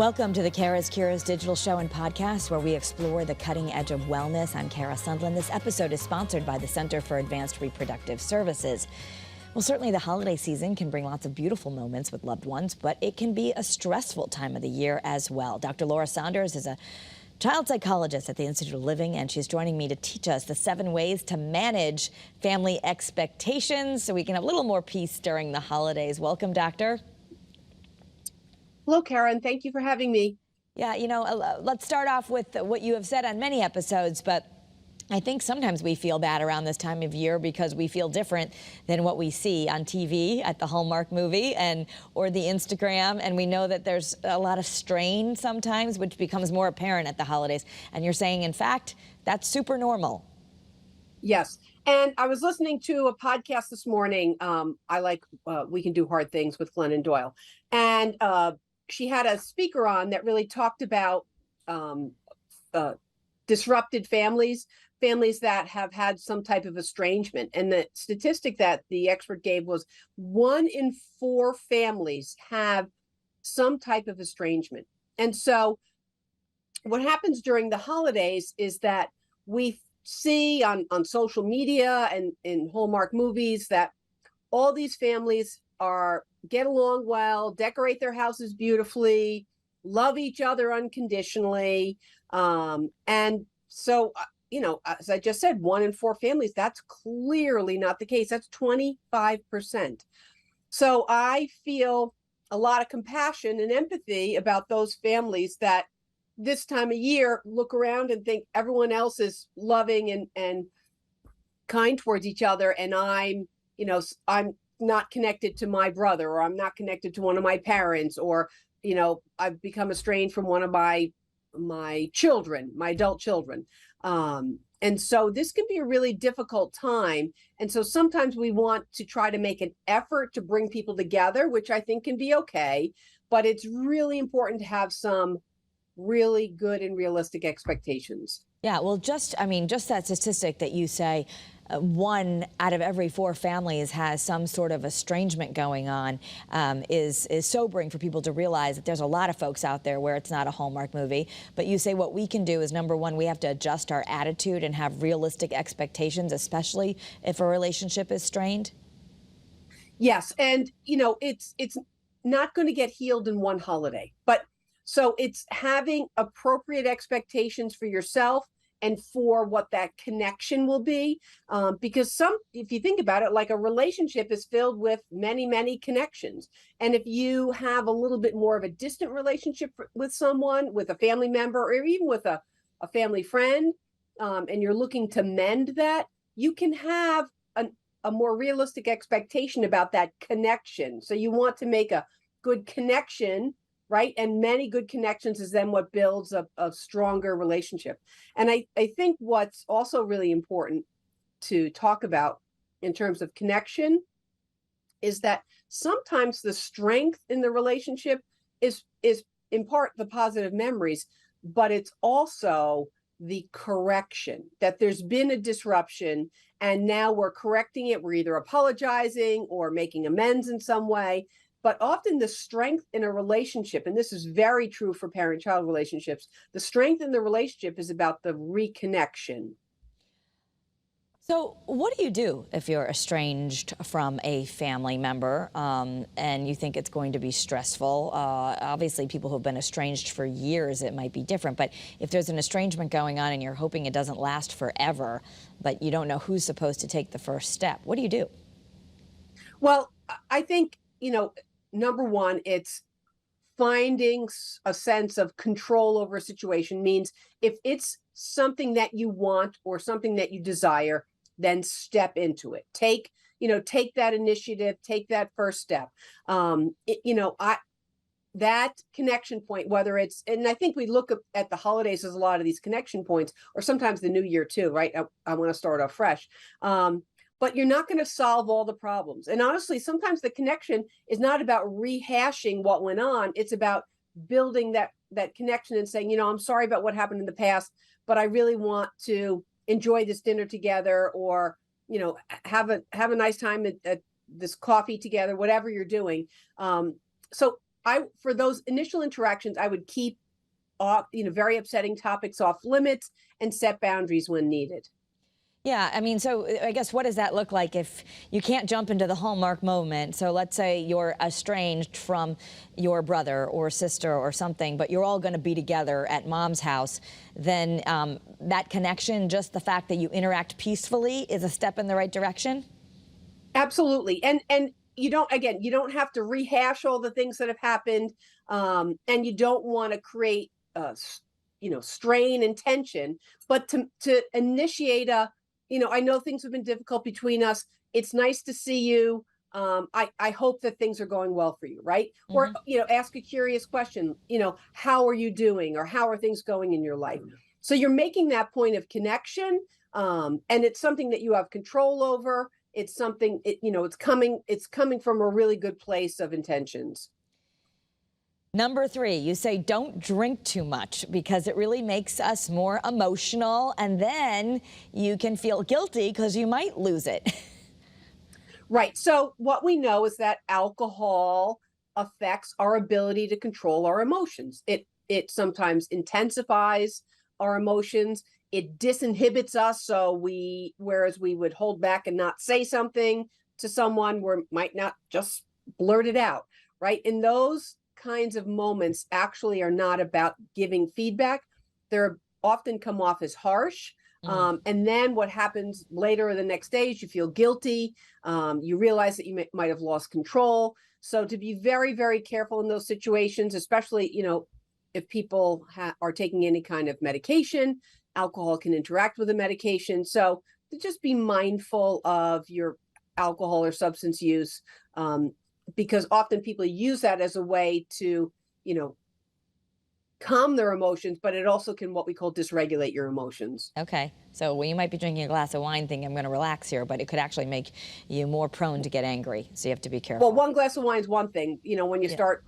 Welcome to the CURES digital show and podcast, where we explore the cutting edge of wellness. I'm Kara Sundlin. This episode is sponsored by the Center for Advanced Reproductive Services. Well, certainly the holiday season can bring lots of beautiful moments with loved ones, but it can be a stressful time of the year as well. Dr. Saunders is a child psychologist at the Institute of Living, and she's joining me to teach us the 7 ways to manage family expectations so we can have a little more peace during the holidays. Welcome, Doctor. Hello, Karen. Thank you for having me. Yeah, let's start off with what you have said on many episodes, but I think sometimes we feel bad around this time of year because we feel different than what we see on TV at the Hallmark movie or the Instagram, and we know that there's a lot of strain sometimes, which becomes more apparent at the holidays. And you're saying, in fact, that's super normal. Yes. And I was listening to a podcast this morning. I like We Can Do Hard Things with Glennon Doyle. And she had a speaker on that really talked about disrupted families that have had some type of estrangement. And the statistic that the expert gave was 1 in 4 families have some type of estrangement. And so what happens during the holidays is that we see on social media and in Hallmark movies that all these families get along well, decorate their houses beautifully, love each other unconditionally. And so, as I just said, 1 in 4 families, that's clearly not the case. That's 25%. So I feel a lot of compassion and empathy about those families that this time of year look around and think everyone else is loving and kind towards each other. And I'm not connected to my brother, or I'm not connected to one of my parents, or, I've become estranged from one of my children, my adult children. And so this can be a really difficult time. And so sometimes we want to try to make an effort to bring people together, which I think can be okay. But it's really important to have some really good and realistic expectations. Yeah, well, just that statistic that you say, 1 out of every 4 families has some sort of estrangement going on is sobering for people to realize that there's a lot of folks out there where it's not a Hallmark movie. But you say what we can do is, number 1, we have to adjust our attitude and have realistic expectations, especially if a relationship is strained. Yes, and it's not going to get healed in one holiday, but so it's having appropriate expectations for yourself and for what that connection will be. Because if you think about it, like a relationship is filled with many, many connections. And if you have a little bit more of a distant relationship with someone, with a family member, or even with a family friend, and you're looking to mend that, you can have a more realistic expectation about that connection. So you want to make a good connection, right? And many good connections is then what builds a stronger relationship. And I think what's also really important to talk about in terms of connection is that sometimes the strength in the relationship is in part the positive memories, but it's also the correction, that there's been a disruption and now we're correcting it. We're either apologizing or making amends in some way. But often the strength in a relationship, and this is very true for parent-child relationships, the strength in the relationship is about the reconnection. So what do you do if you're estranged from a family member and you think it's going to be stressful? Obviously, people who've been estranged for years, it might be different. But if there's an estrangement going on and you're hoping it doesn't last forever, but you don't know who's supposed to take the first step, what do you do? Well, I think, number 1, it's finding a sense of control over a situation. Means if it's something that you want or something that you desire, then step into it. Take that initiative, take that first step. That connection point, whether it's, and I think we look at the holidays as a lot of these connection points, or sometimes the new year too, right? I want to start off fresh. But you're not going to solve all the problems. And honestly, sometimes the connection is not about rehashing what went on. It's about building that connection and saying, I'm sorry about what happened in the past, but I really want to enjoy this dinner together, or, have a nice time at this coffee together, whatever you're doing. So for those initial interactions, I would keep off, very upsetting topics off limits and set boundaries when needed. Yeah, I mean, so I guess what does that look like if you can't jump into the Hallmark moment? So let's say you're estranged from your brother or sister or something, but you're all going to be together at mom's house. Then that connection, just the fact that you interact peacefully, is a step in the right direction? Absolutely. And you don't have to rehash all the things that have happened. And you don't want to create strain and tension, but to initiate I know things have been difficult between us. It's nice to see you. I hope that things are going well for you, right? Or, ask a curious question, how are you doing? Or how are things going in your life? So you're making that point of connection. And it's something that you have control over. It's something, it's coming from a really good place of intentions. Number 3, you say don't drink too much because it really makes us more emotional, and then you can feel guilty because you might lose it. Right. So what we know is that alcohol affects our ability to control our emotions. It sometimes intensifies our emotions. It disinhibits us. So whereas we would hold back and not say something to someone, we might not just blurt it out, right? In those kinds of moments actually are not about giving feedback. They're often come off as harsh. And then what happens later or the next day is you feel guilty. You realize that you might have lost control. So to be very, very careful in those situations, especially, if people are taking any kind of medication, alcohol can interact with the medication. So to just be mindful of your alcohol or substance use, because often people use that as a way to, calm their emotions, but it also can what we call dysregulate your emotions. Okay, so you might be drinking a glass of wine thinking I'm going to relax here, but it could actually make you more prone to get angry. So you have to be careful. Well, one glass of wine is one thing. When you start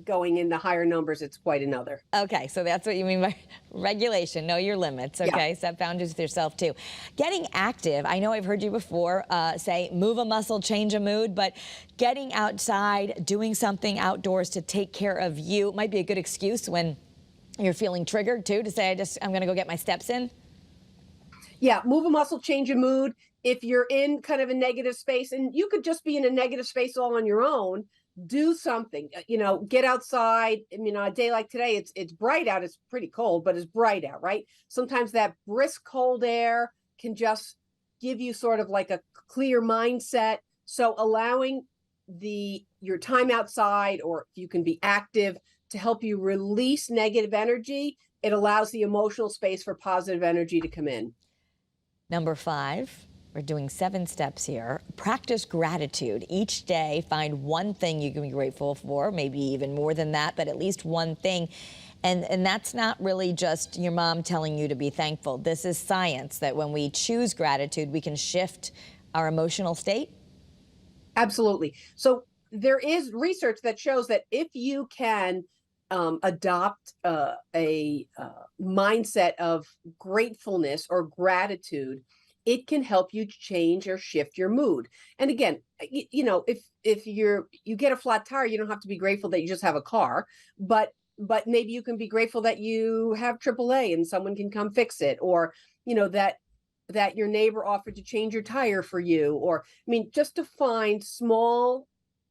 going into higher numbers, it's quite another. Okay, so that's what you mean by regulation. Know your limits, okay? Yeah. Set boundaries with yourself, too. Getting active, I know I've heard you before say move a muscle, change a mood, but getting outside, doing something outdoors to take care of you might be a good excuse when you're feeling triggered, too, to say, I'm going to go get my steps in. Yeah, move a muscle, change a mood. If you're in kind of a negative space, and you could just be in a negative space all on your own, do something, get outside. I mean, on a day like today, it's bright out. It's pretty cold, but it's bright out, right? Sometimes that brisk cold air can just give you sort of like a clear mindset. So allowing your time outside, or if you can be active, to help you release negative energy, it allows the emotional space for positive energy to come in. Number 5. We're doing 7 steps here. Practice gratitude. Each day, find one thing you can be grateful for, maybe even more than that, but at least one thing. And that's not really just your mom telling you to be thankful. This is science, that when we choose gratitude, we can shift our emotional state. Absolutely. So there is research that shows that if you can adopt a mindset of gratefulness or gratitude, it can help you change or shift your mood. And again, if you get a flat tire, you don't have to be grateful that you just have a car, but maybe you can be grateful that you have AAA and someone can come fix it, or that your neighbor offered to change your tire for you, or just to find small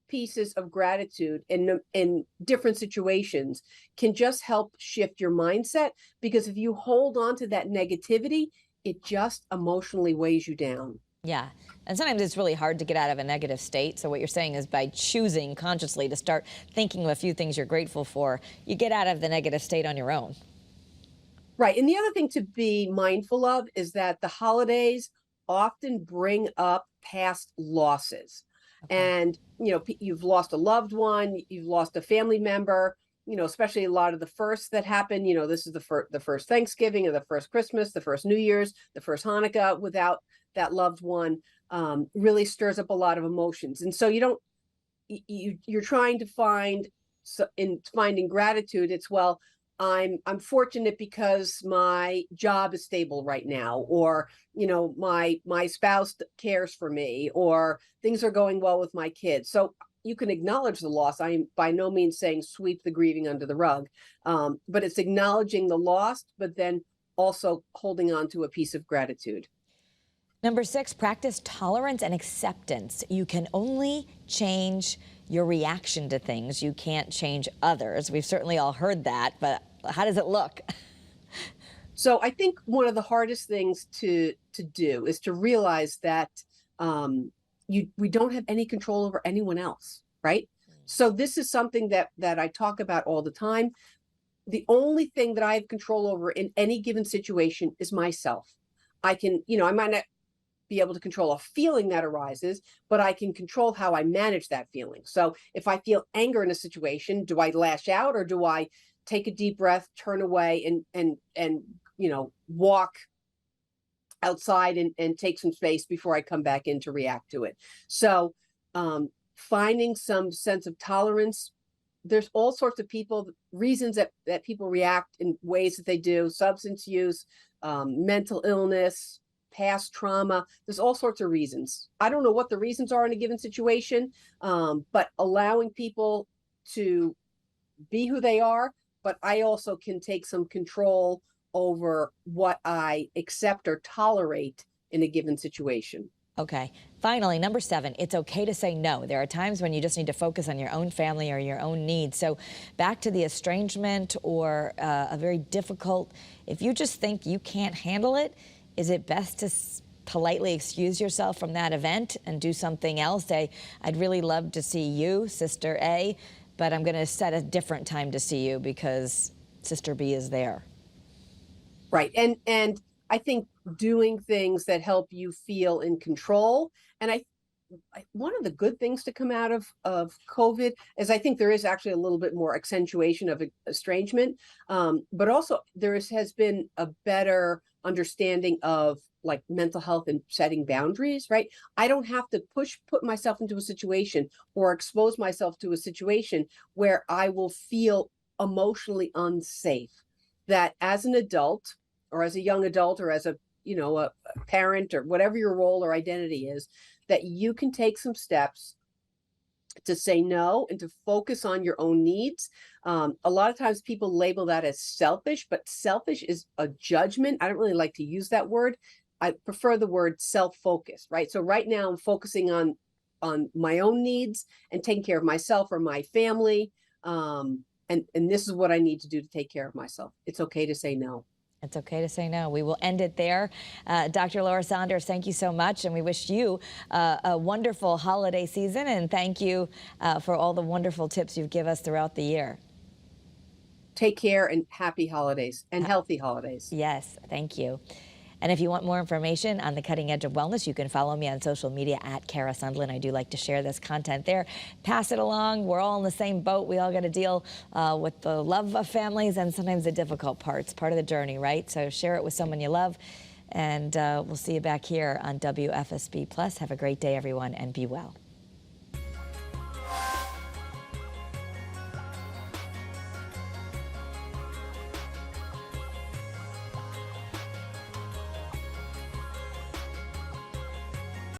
pieces of gratitude in different situations can just help shift your mindset. Because if you hold on to that negativity, it just emotionally weighs you down. Yeah. And sometimes it's really hard to get out of a negative state. So what you're saying is by choosing consciously to start thinking of a few things you're grateful for, you get out of the negative state on your own. Right. And the other thing to be mindful of is that the holidays often bring up past losses. Okay. And, you've lost a loved one, you've lost a family member, especially a lot of the firsts that happen. This is the first Thanksgiving, or the first Christmas, the first New Year's, the first Hanukkah without that loved one, really stirs up a lot of emotions. And so you're trying to in finding gratitude, it's, well, I'm fortunate because my job is stable right now, or my spouse cares for me, or things are going well with my kids. So you can acknowledge the loss. I am by no means saying sweep the grieving under the rug, but it's acknowledging the loss, but then also holding on to a piece of gratitude. Number 6, practice tolerance and acceptance. You can only change your reaction to things. You can't change others. We've certainly all heard that, but how does it look? So I think one of the hardest things to do is to realize that we don't have any control over anyone else, right? So this is something that I talk about all the time. The only thing that I have control over in any given situation is myself. I can, I might not be able to control a feeling that arises, but I can control how I manage that feeling. So if I feel anger in a situation, do I lash out, or do I take a deep breath, turn away, and walk outside and take some space before I come back in to react to it? So finding some sense of tolerance. There's all sorts of reasons that people react in ways that they do: substance use, mental illness, past trauma. There's all sorts of reasons. I don't know what the reasons are in a given situation, but allowing people to be who they are, but I also can take some control over what I accept or tolerate in a given situation. Okay. Finally, number 7, it's okay to say no. There are times when you just need to focus on your own family or your own needs. So back to the estrangement or a very difficult, if you just think you can't handle it, is it best to politely excuse yourself from that event and do something else? Say, I'd really love to see you, Sister A, but I'm going to set a different time to see you because Sister B is there. Right. And I think doing things that help you feel in control. And one of the good things to come out of COVID is I think there is actually a little bit more accentuation of estrangement, but also has been a better understanding of like mental health and setting boundaries, right? I don't have to put myself into a situation or expose myself to a situation where I will feel emotionally unsafe. That as an adult or as a young adult or as a parent or whatever your role or identity is, that you can take some steps to say no and to focus on your own needs. A lot of times people label that as selfish, but selfish is a judgment. I don't really like to use that word. I prefer the word self-focus, right? So right now I'm focusing on my own needs and taking care of myself or my family. And this is what I need to do to take care of myself. It's okay to say no. It's okay to say no. We will end it there. Dr. Laura Saunders, thank you so much, and we wish you a wonderful holiday season, and thank you for all the wonderful tips you've given us throughout the year. Take care and happy holidays and healthy holidays. Yes, thank you. And if you want more information on the cutting edge of wellness, you can follow me on social media at Kara Sundlin. I do like to share this content there. Pass it along. We're all in the same boat. We all got to deal with the love of families and sometimes the difficult parts, part of the journey, right? So share it with someone you love. And we'll see you back here on WFSB Plus. Have a great day, everyone, and be well.